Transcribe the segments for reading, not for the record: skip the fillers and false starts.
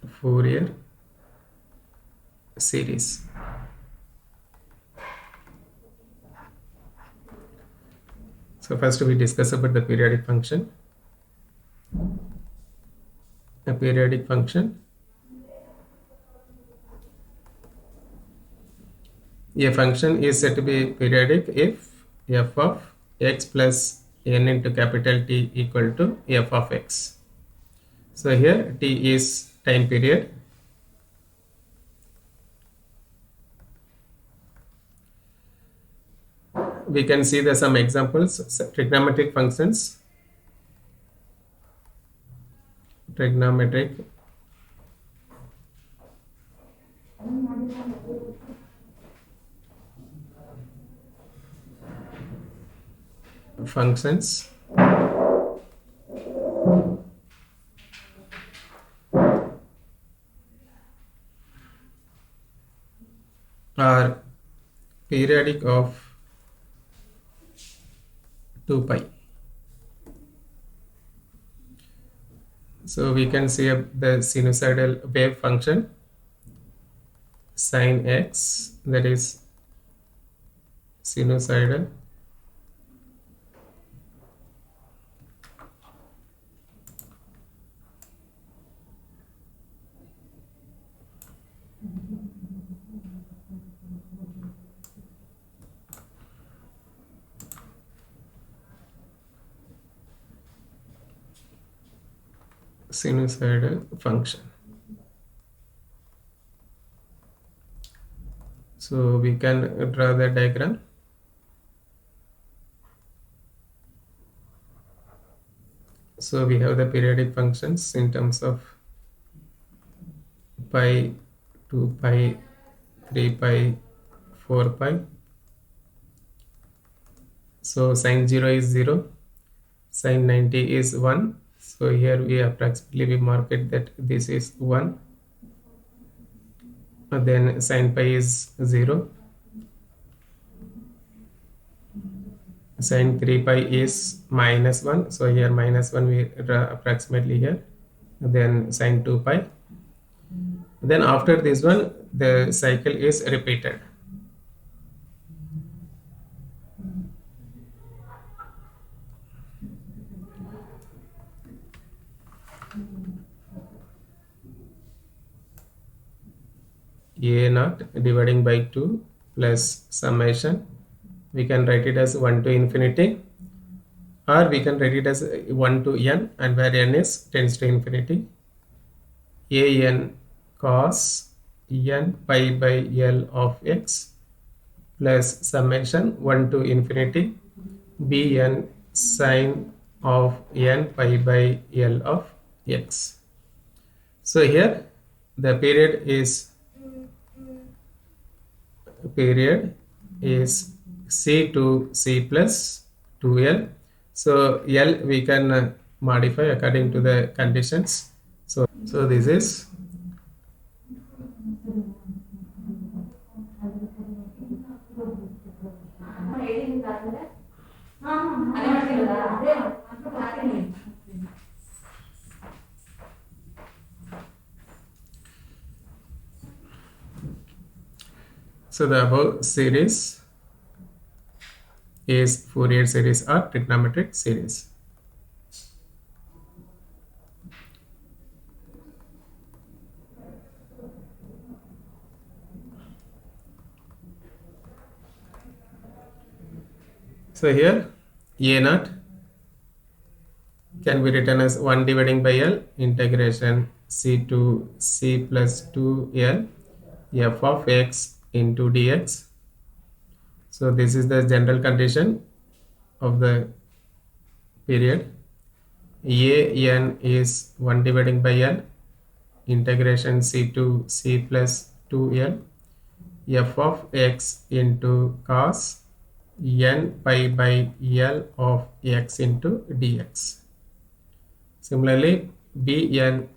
Fourier series. So first we discuss about the periodic function. A periodic function. A function is said to be periodic if f of x plus n into capital T equal to f of x. So here T is time period. We can see the some examples. Trigonometric functions. Trigonometric functions are periodic of 2 pi. So we can see the sinusoidal wave function sine x, that is sinusoidal function. So we can draw the diagram. So we have the periodic functions in terms of pi, 2 pi, 3 pi, 4 pi. So sine 0 is 0, sine 90 is 1. So here we approximately we mark it that this is 1. Then sine pi is 0. Sine 3 pi is minus 1. So here minus 1 we draw approximately here. Then sine 2 pi. Then after this one, the cycle is repeated. A naught dividing by 2 plus summation. We can write it as 1 to infinity, or we can write it as 1 to n, and where n is tends to infinity. A n cos n pi by L of x plus summation 1 to infinity b n sine of n pi by L of x. So here the period is C to C plus 2L. So L we can modify according to the conditions. So this is so the above series is Fourier series or trigonometric series. So here A naught can be written as 1 dividing by L integration C to C plus 2L f of x into dx. So this is the general condition of the period. A n is 1 dividing by L integration C to C plus 2L f of x into cos n pi by L of x into dx. Similarly, Bn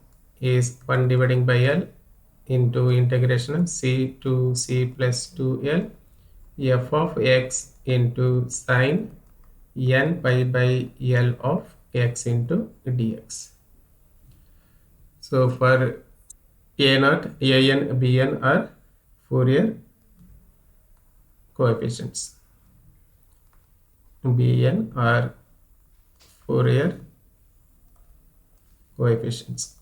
is 1 dividing by L into integration of C to C plus 2L f of x into sine n pi by L of x into dx. So for A naught, An, Bn are Fourier coefficients. Bn are Fourier coefficients.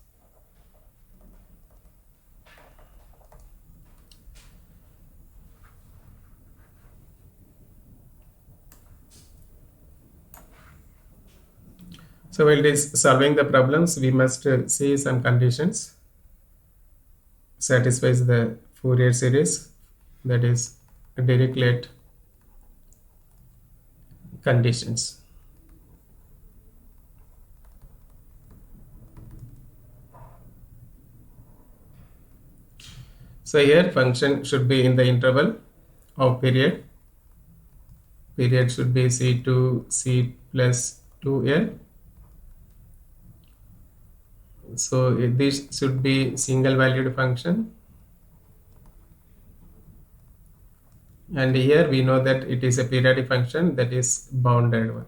So while solving the problems, we must see some conditions satisfies the Fourier series, that is Dirichlet conditions. So here function should be in the interval of period. Period should be C to C plus 2L. So this should be single valued function. And here we know that it is a periodic function, that is bounded one.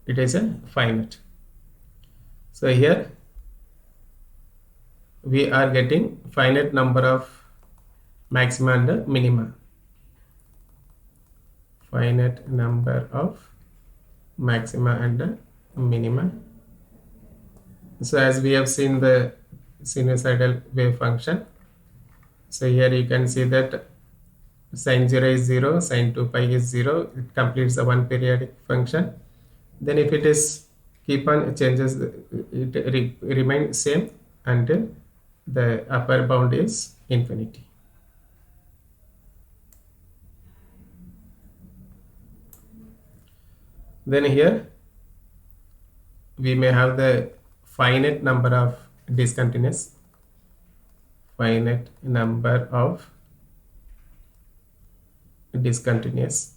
It is a finite. So here we are getting finite number of maxima and minima. Finite number of maxima and minima. So as we have seen the sinusoidal wave function, so here you can see that sine 0 is 0, sine 2 pi is 0, it completes the one periodic function. Then if it is keep on changes, it remains same until the upper bound is infinity. Then here we may have the finite number of discontinuous, finite number of discontinuous.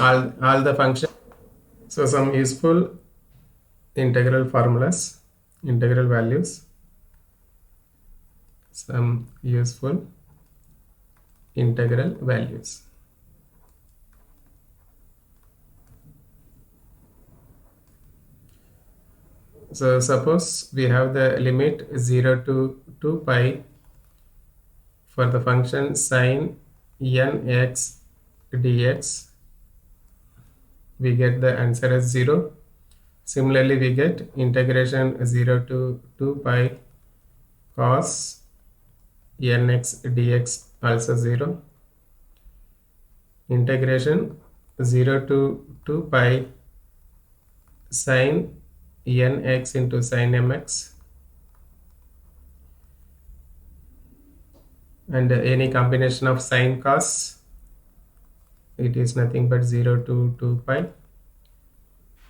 All the functions. So some useful integral formulas, integral values, some useful integral values. So suppose we have the limit 0 to 2 pi for the function sine nx dx, we get the answer as 0. Similarly, we get integration 0 to 2 pi cos nx dx, also 0. Integration 0 to 2 pi sine nx into sine mx, and any combination of sine cos, it is nothing but 0 to 2 pi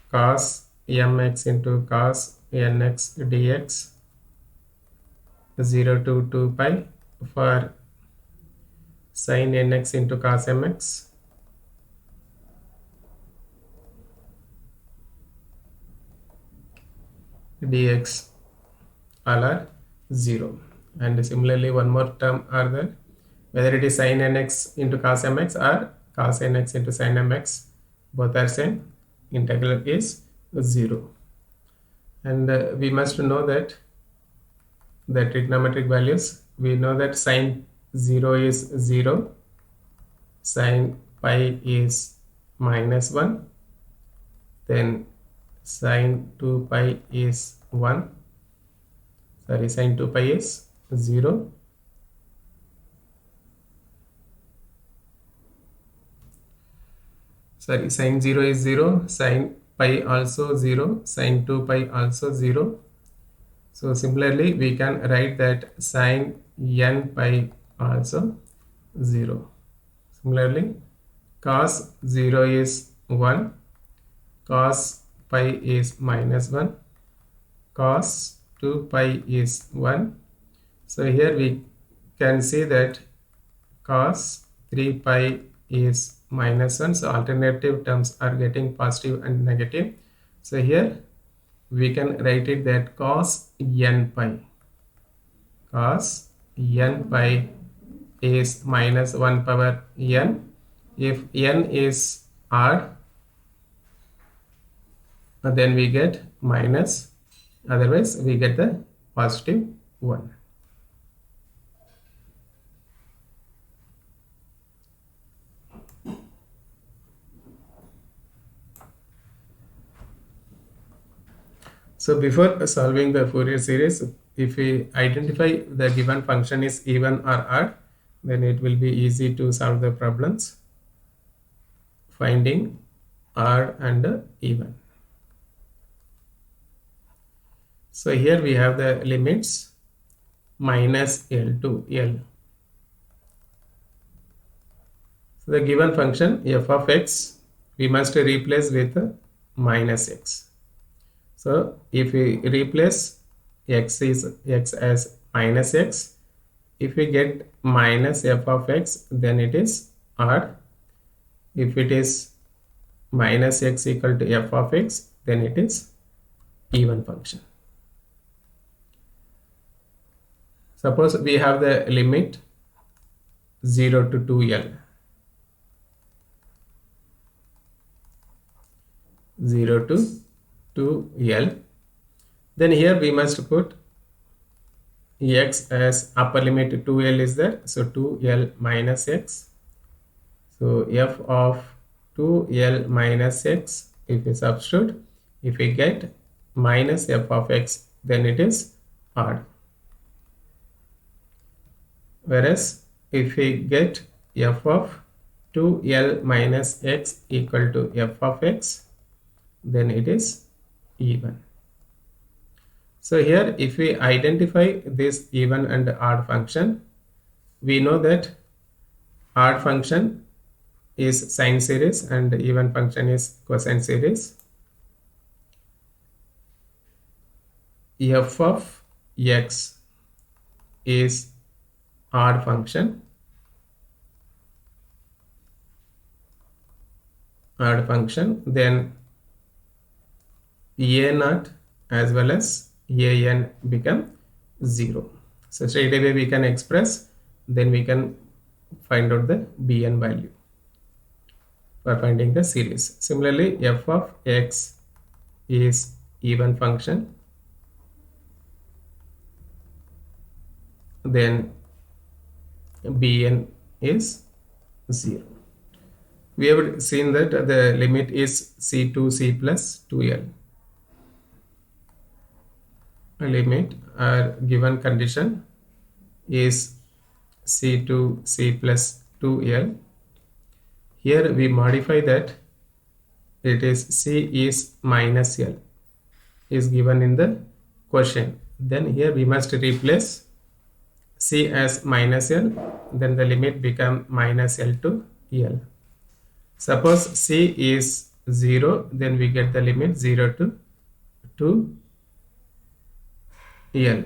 cos mx into cos nx dx, 0 to 2 pi for sine nx into cos mx, dx, all are 0. And similarly one more term are there, whether it is sine nx into cos mx or cos nx into sine mx, both are same, integral is 0. And we must know that the trigonometric values, we know that sine 0 is 0, sine pi is -1, then sine 2 pi is 1, sorry, sine 2 pi is 0, sorry, sine 0 is 0, sine pi also 0, sine 2 pi also 0. So similarly we can write that sine n pi also 0. Similarly cos 0 is 1, cos pi is -1, cos 2 pi is 1. So here we can see that cos 3 pi is -1. So alternative terms are getting positive and negative. So here we can write it that cos n pi is -1 power n. If n is odd, then we get minus, otherwise we get the positive 1. So before solving the Fourier series, if we identify the given function is even or odd, then it will be easy to solve the problems finding odd and even. So here we have the limits minus L to L. So the given function f of x we must replace with minus x. So if we replace x as minus x, if we get minus f of x, then it is odd. If it is minus x equal to f of x, then it is even function. Suppose we have the limit 0 to 2L. 0 to 2L. Then here we must put x as upper limit 2L is there. So 2L minus x. So f of 2L minus x, if we substitute, if we get minus f of x, then it is odd. Whereas if we get f of 2L minus x equal to f of x, then it is even. So here if we identify this even and odd function, we know that odd function is sine series and even function is cosine series. F of x is odd function, then a naught as well as an become 0. So straight away we can express, then we can find out the bn value for finding the series. Similarly, f of x is even function, then bn is 0. We have seen that the limit is c to c plus 2l. Limit or given condition is c to c plus 2l. Here we modify that it is c is minus l is given in the question. Then here we must replace c as minus l, then the limit become minus l to l. Suppose c is 0, then we get the limit 0 to 2 L.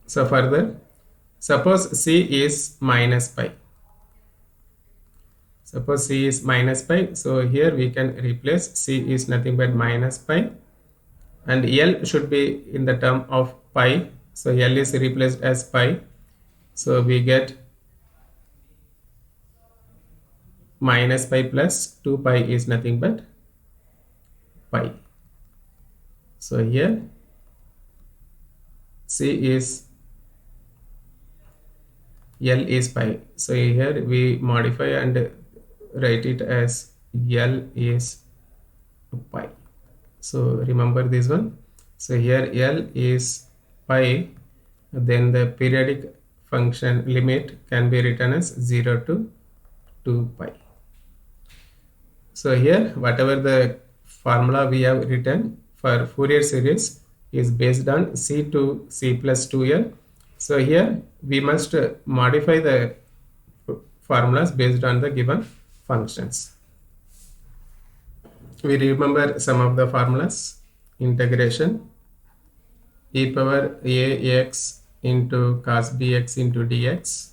So further, suppose c is minus pi. Suppose c is minus pi. So here we can replace c is nothing but minus pi, and L should be in the term of pi. So L is replaced as pi. So we get minus pi plus 2 pi is nothing but pi. So here c is L is pi. So here we modify and write it as L is pi. So remember this one. So here L is pi, then the periodic function limit can be written as 0 to 2 pi. So here whatever the formula we have written for Fourier series is based on c to c plus 2l. So here we must modify the formulas based on the given functions. We remember some of the formulas. Integration e power ax into cos bx into dx.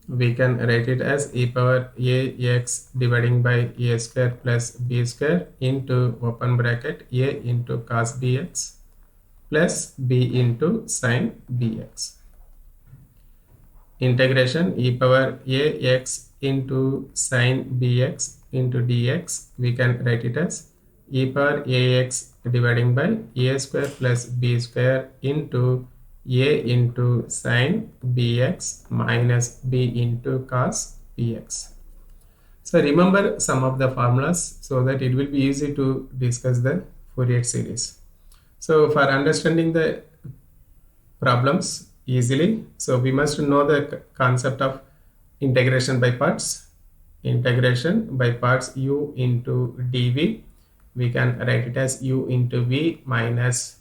We can write it as e power ax dividing by a square plus b square into open bracket a into cos bx plus b into sin bx. Integration e power ax into sine bx into dx, we can write it as e power ax dividing by a square plus b square into a into sine bx minus b into cos bx. So remember some of the formulas so that it will be easy to discuss the Fourier series. So for understanding the problems easily, so we must know the concept of integration by parts. Integration by parts u into dv, we can write it as u into v minus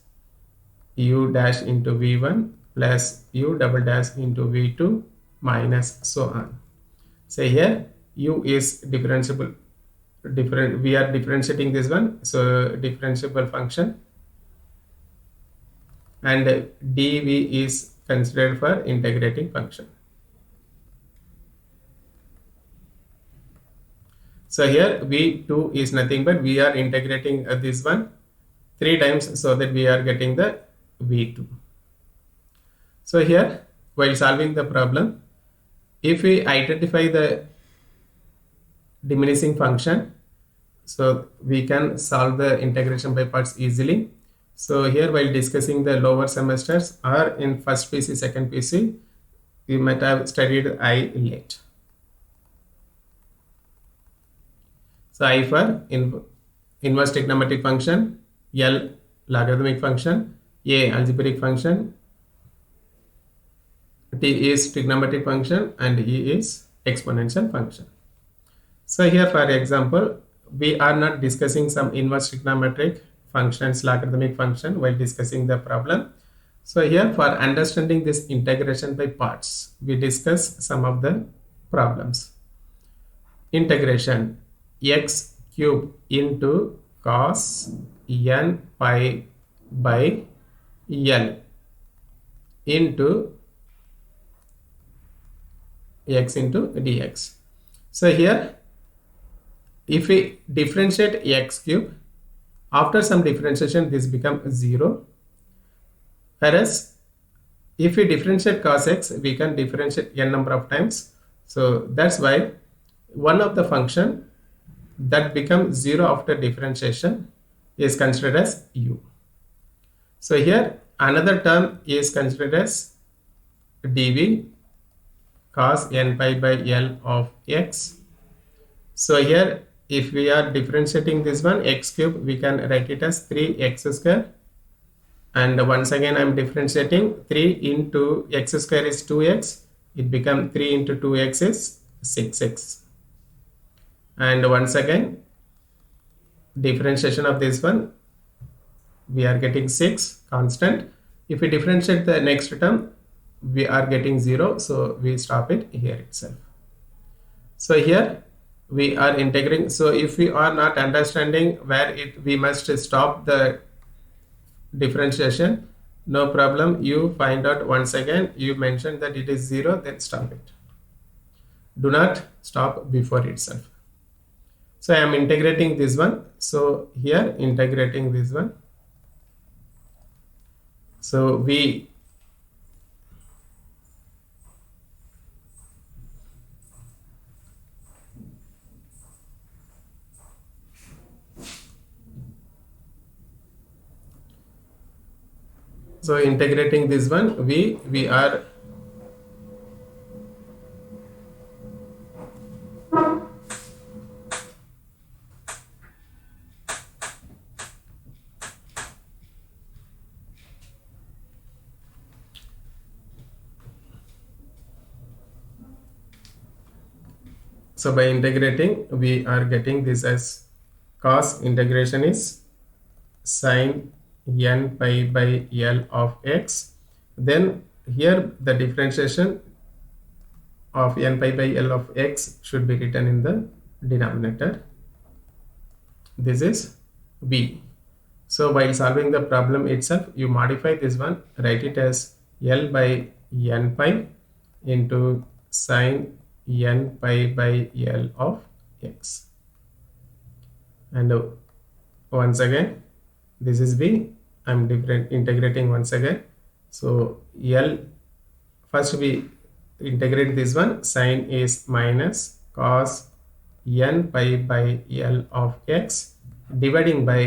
u dash into v1 plus u double dash into v2 minus so on. So here u is differentiable, we are differentiating this one, so differentiable function, and dv is considered for integrating function. So here v2 is nothing but we are integrating this one 3 times so that we are getting the v2. So here while solving the problem, if we identify the diminishing function, so we can solve the integration by parts easily. So here while discussing the lower semesters or in first PC, second PC, you might have studied I late. So I for inverse trigonometric function, L logarithmic function, A algebraic function, T is trigonometric function, and E is exponential function. So here for example, we are not discussing some inverse trigonometric functions, logarithmic function while discussing the problem. So here for understanding this integration by parts, we discuss some of the problems. Integration x cube into cos n pi by L into x into dx. So here if we differentiate x cube, after some differentiation this becomes 0, whereas if we differentiate cos x, we can differentiate n number of times. So that's why one of the function that becomes 0 after differentiation is considered as u. So here another term is considered as dv cos n pi by L of x. So here if we are differentiating this one x cube, we can write it as 3x square, and once again I am differentiating 3 into x square is 2x, it becomes 3 into 2x is 6x, and once again differentiation of this one, we are getting 6 constant. If we differentiate the next term, we are getting 0, so we stop it here itself. So here we are integrating. So if we are not understanding where we must stop the differentiation, no problem, you find out once again, you mentioned that it is 0, then stop it. Do not stop before itself. So I am integrating this one. So here integrating this one. So we integrating this one, we are so by integrating, we are getting this as cos integration is sine n pi by L of x. Then here the differentiation of n pi by L of x should be written in the denominator. This is b. So while solving the problem itself, you modify this one, write it as L by n pi into sine n pi by L of x, and once again this is b. I'm integrating once again. So L, first we integrate this one, sine is minus, cos n pi by L of x dividing by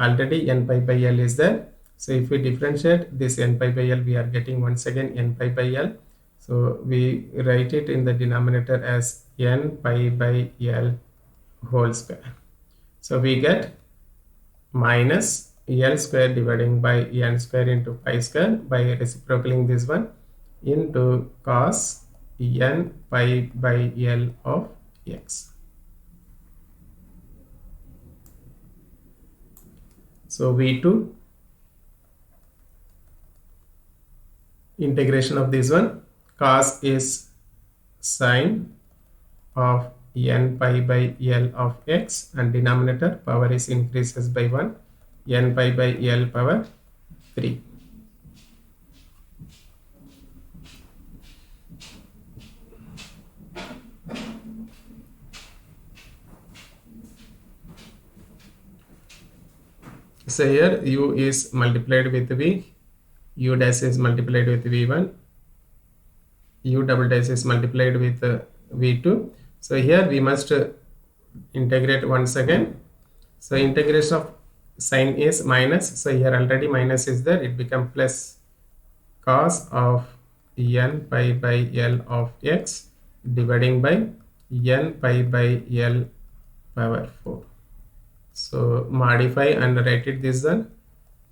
already n pi by L is there. So if we differentiate this n pi by L, we are getting once again n pi by L. So we write it in the denominator as n pi by L whole square. So we get minus L square dividing by n square into pi square by reciprocaling this one into cos n pi by L of x. So V2 integration of this one, cos is sine of n pi by L of x, and denominator power is increases by 1, n pi by L power 3. So here u is multiplied with v, u dash is multiplied with v1, u double dash is multiplied with v2. So here we must integrate once again. So integration of sine is minus, so here already minus is there, it becomes plus cos of n pi by L of x dividing by n pi by L power 4. So modify and write it this one.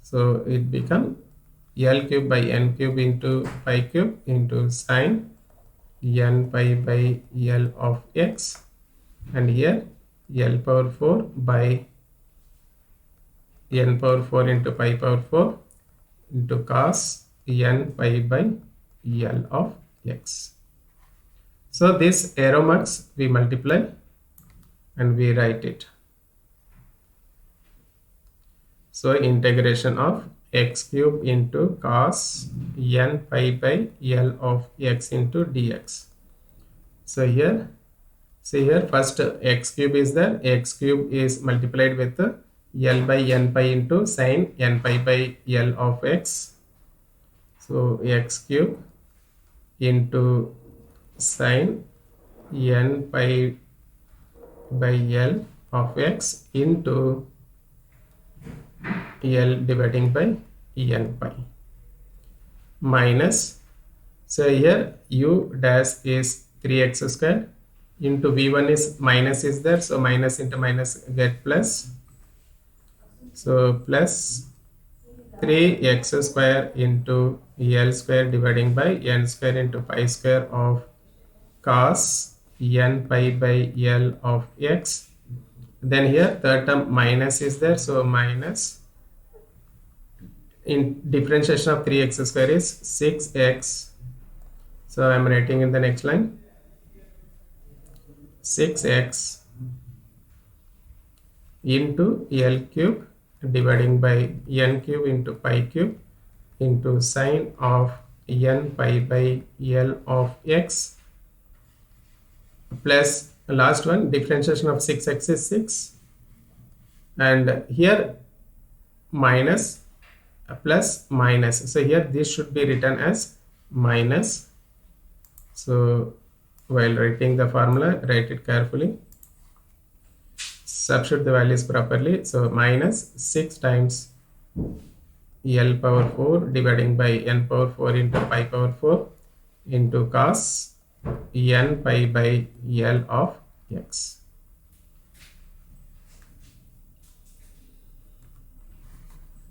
So it become L cube by n cube into pi cube into sine n pi by L of x, and here L power 4 by n power 4 into pi power 4 into cos n pi by L of x. So this arrow marks we multiply and we write it. So integration of x cube into cos n pi by L of x into dx. So here, see here, first x cube is there, x cube is multiplied with L by n pi into sine n pi by L of x. So x cube into sine n pi by L of x into L dividing by n pi minus, so here u dash is 3x square into v1 is minus is there, so minus into minus get plus, so plus 3x square into L square dividing by n square into pi square of cos n pi by L of x. Then here third term minus is there, so minus, in differentiation of 3x square is 6x. So I am writing in the next line 6x into L cube dividing by n cube into pi cube into sine of n pi by L of x plus last one differentiation of 6x is 6, and here minus plus minus, so here this should be written as minus. So while writing the formula, write it carefully, substitute the values properly. So minus 6 times L power 4 dividing by n power 4 into pi power 4 into cos n pi by L of x.